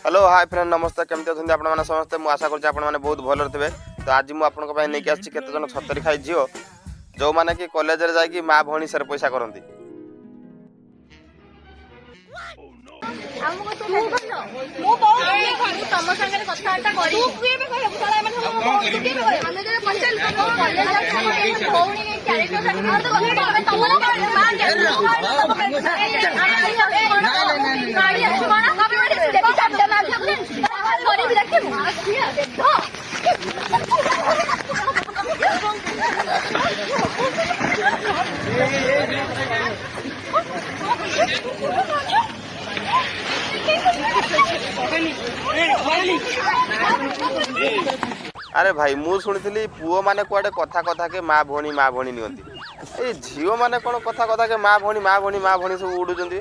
Hello hi friend नमस्ते केमती अच्छे आप समस्ते मुझे आशा करुँच आपने बहुत भल थे। तो आज मुझे नहीं आसी केत छतरी खाई झील जो मैंने कि कॉलेज रे जाकि माँ भौणी से पैसा करती अरे भाई मु शुणी पुओ मैंने कुआडे कथा कथा के माँ भौणी नियंती ए झील मैंने कौन कथा कथा के माँ भौणी सब उड़ुंट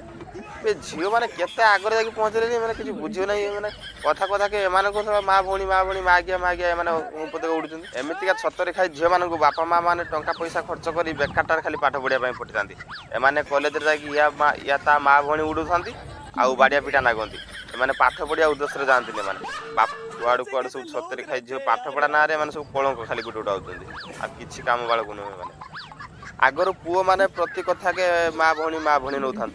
ए झील मैंने केते आगे जाकि पहुँचले मैंने किसी बुझे ना मैंने कथा कथा के माँ भौणी मागिया मैंने पदे उड़ुंट एमतीका छतरी खाई झील मानक बापा माँ मैंने टंका पैसा खर्च कर बेकार खाली पाठ पढ़ाई पठाती एमाने कॉलेज जाकि या ता माँ भौणी उड़ुंट आउ बाड़िया पिटा नागती एमाने पाठ पढ़िया उद्देश्य जाती कुआड़ू कुआड़ू सब छतरी खाई झील पाठ पढ़ा ना सब कलंक खाली गोटे उड़ाऊँ आ कि कम बाड़क नुहे मैंने आगर पुओ मैंने प्रति कथा के माँ भौणी नौ था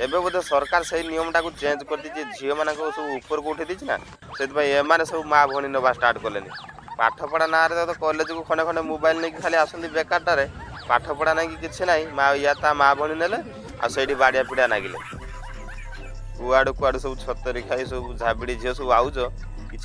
एवं बोधे सरकार से नियम टाक चेंज कर दी झील मान सब ऊपर को उठे ना से सब माँ भौणी नवा स्टार्ट कले पाठ पढ़ा ना तो कॉलेज को खंडे खंडे मोबाइल नहीं खाली आसती बेकारटारे पाठ पढ़ा ना कि ना माँ या ता माँ भौणी नेले आठी बाड़िया पिड़ा नागिले कुआड़ू कुआड़ू सब छतरी खाई सब झाबिड़ी झील सब आउज कि